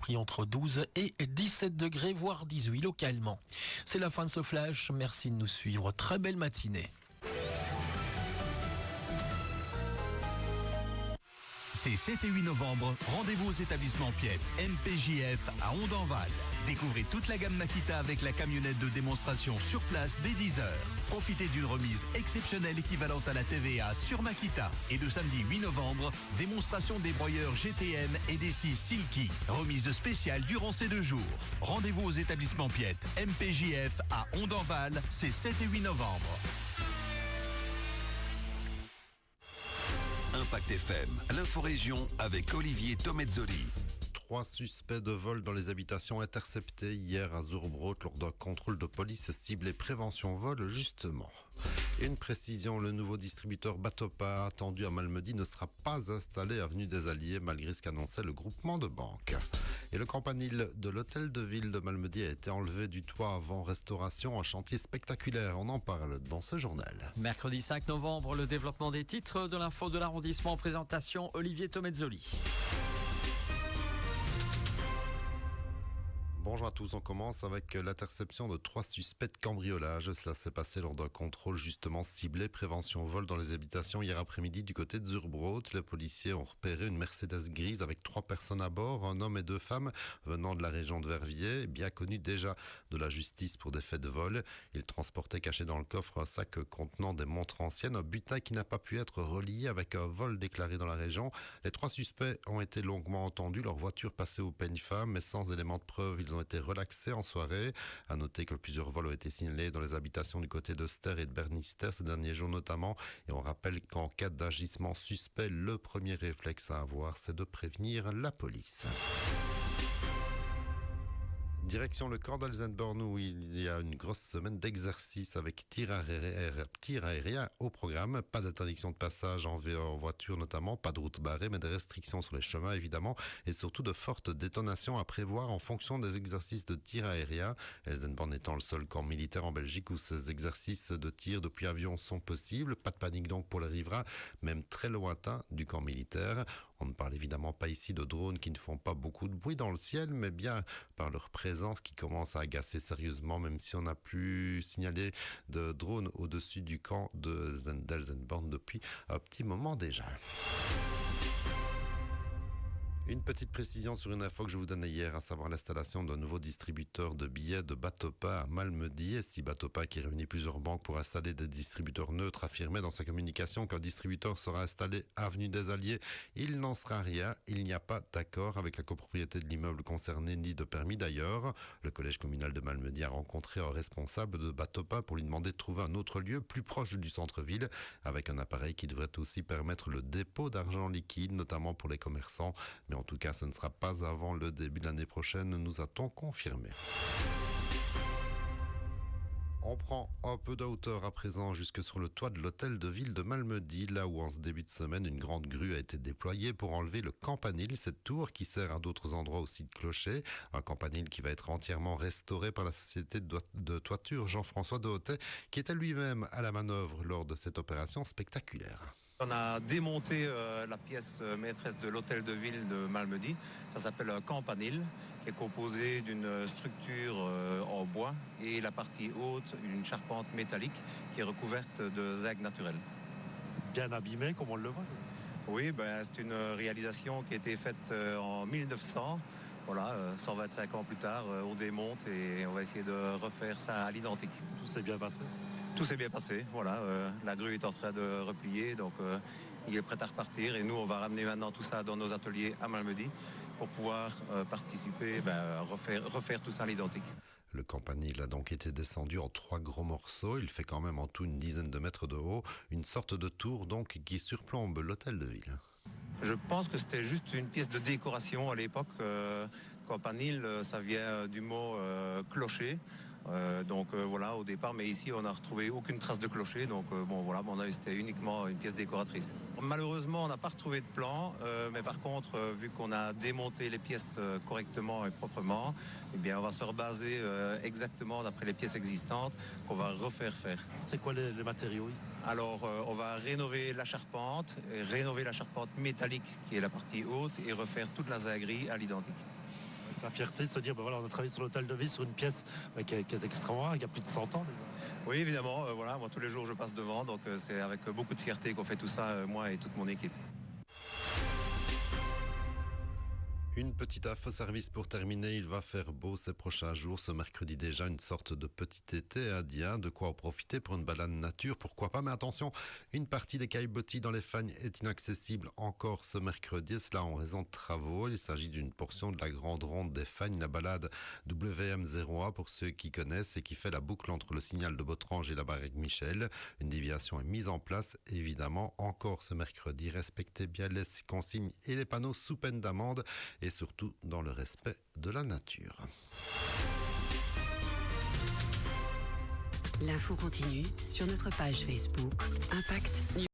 compris entre 12 et 17 degrés, voire 18 localement. C'est la fin de ce flash. Merci de nous suivre. Très belle matinée. Ces 7 et 8 novembre, rendez-vous aux établissements Piet, MPJF à Ondenval. Découvrez toute la gamme Makita avec la camionnette de démonstration sur place dès 10h. Profitez d'une remise exceptionnelle équivalente à la TVA sur Makita. Et le samedi 8 novembre, démonstration des broyeurs GTM et des scies Silky. Remise spéciale durant ces 2 jours. Rendez-vous aux établissements Piet, MPJF à Ondenval, c'est 7 et 8 novembre. Impact FM, l'inforégion avec Olivier Tomezzoli. 3 suspects de vol dans les habitations interceptés hier à Zurbrot lors d'un contrôle de police ciblé prévention vol justement. Une précision, le nouveau distributeur Batopa attendu à Malmedy ne sera pas installé avenue des Alliés malgré ce qu'annonçait le groupement de banques. Et le campanile de l'hôtel de ville de Malmedy a été enlevé du toit avant restauration, un chantier spectaculaire. On en parle dans ce journal. Mercredi 5 novembre, le développement des titres de l'info de l'arrondissement. Présentation Olivier Tomezzoli. Bonjour à tous, on commence avec l'interception de 3 suspects de cambriolage. Cela s'est passé lors d'un contrôle justement ciblé prévention vol dans les habitations hier après-midi du côté de Zurbrot. Les policiers ont repéré une Mercedes grise avec 3 personnes à bord, un homme et 2 femmes venant de la région de Verviers, bien connus déjà de la justice pour des faits de vol. Ils transportaient caché dans le coffre un sac contenant des montres anciennes, un butin qui n'a pas pu être relié avec un vol déclaré dans la région. Les 3 suspects ont été longuement entendus, leur voiture passée au peigne fin, mais sans éléments de preuve. Ils ont été relaxés en soirée. À noter que plusieurs vols ont été signalés dans les habitations du côté d'Oster et de Bernister ces derniers jours notamment. Et on rappelle qu'en cas d'agissement suspect, le premier réflexe à avoir, c'est de prévenir la police. Direction le camp d'Alzenborn où il y a une grosse semaine d'exercice avec tir aérien au programme. Pas d'interdiction de passage en voiture notamment, pas de route barrée, mais des restrictions sur les chemins évidemment et surtout de fortes détonations à prévoir en fonction des exercices de tir aérien. Alzenborn étant le seul camp militaire en Belgique où ces exercices de tir depuis avion sont possibles. Pas de panique donc pour les riverains, même très lointains du camp militaire. On ne parle évidemment pas ici de drones qui ne font pas beaucoup de bruit dans le ciel, mais bien par leur présence qui commence à agacer sérieusement, même si on n'a plus signalé de drones au-dessus du camp d'Alzenborn depuis un petit moment déjà. Une petite précision sur une info que je vous donnais hier, à savoir l'installation d'un nouveau distributeur de billets de Batopa à Malmedy. Et si Batopa, qui réunit plusieurs banques pour installer des distributeurs neutres, affirmait dans sa communication qu'un distributeur sera installé avenue des Alliés, il n'en sera rien. Il n'y a pas d'accord avec la copropriété de l'immeuble concerné, ni de permis d'ailleurs. Le collège communal de Malmedy a rencontré un responsable de Batopa pour lui demander de trouver un autre lieu plus proche du centre-ville, avec un appareil qui devrait aussi permettre le dépôt d'argent liquide, notamment pour les commerçants. Mais en tout cas, ce ne sera pas avant le début de l'année prochaine, nous a-t-on confirmé. On prend un peu de hauteur à présent jusque sur le toit de l'hôtel de ville de Malmedy, là où en ce début de semaine, une grande grue a été déployée pour enlever le campanile, cette tour qui sert à d'autres endroits aussi de clocher. Un campanile qui va être entièrement restauré par la société de toiture Jean-François Dehotet, qui était lui-même à la manœuvre lors de cette opération spectaculaire. On a démonté la pièce maîtresse de l'hôtel de ville de Malmedy. Ça s'appelle un campanile, qui est composé d'une structure en bois et la partie haute, une charpente métallique qui est recouverte de zinc naturel. C'est bien abîmé comme on le voit. Oui, c'est une réalisation qui a été faite en 1900. Voilà, 125 ans plus tard, on démonte et on va essayer de refaire ça à l'identique. Tout s'est bien passé. Tout s'est bien passé, voilà. La grue est en train de replier, donc il est prêt à repartir. Et nous, on va ramener maintenant tout ça dans nos ateliers à Malmedy pour pouvoir participer, refaire tout ça à l'identique. Le campanile a donc été descendu en 3 gros morceaux. Il fait quand même en tout une dizaine de mètres de haut. Une sorte de tour donc qui surplombe l'hôtel de ville. Je pense que c'était juste une pièce de décoration à l'époque. Campanile, ça vient du mot clocher. Voilà, au départ, mais ici on n'a retrouvé aucune trace de clocher, donc c'était uniquement une pièce décoratrice. Malheureusement, on n'a pas retrouvé de plan, mais par contre, vu qu'on a démonté les pièces correctement et proprement, eh bien, on va se rebaser exactement d'après les pièces existantes qu'on va refaire faire. C'est quoi les matériaux ici? Alors, on va rénover la charpente métallique qui est la partie haute et refaire toute la zinguerie à l'identique. fierté de se dire, voilà, on a travaillé sur l'hôtel de ville, sur une pièce qui est extrêmement rare, qui a plus de 100 ans. Oui, évidemment, voilà, moi tous les jours je passe devant, donc c'est avec beaucoup de fierté qu'on fait tout ça, moi et toute mon équipe. Une petite info service pour terminer, il va faire beau ces prochains jours, ce mercredi déjà, une sorte de petit été indien, de quoi en profiter pour une balade nature, pourquoi pas, mais attention, une partie des Caillebotis dans les Fagnes est inaccessible encore ce mercredi, cela en raison de travaux, il s'agit d'une portion de la grande ronde des Fagnes, la balade WM01 pour ceux qui connaissent et qui fait la boucle entre le signal de Botrange et la barrière Michel, une déviation est mise en place, évidemment, encore ce mercredi, respectez bien les consignes et les panneaux sous peine d'amende, et surtout dans le respect de la nature. L'info continue sur notre page Facebook Impact.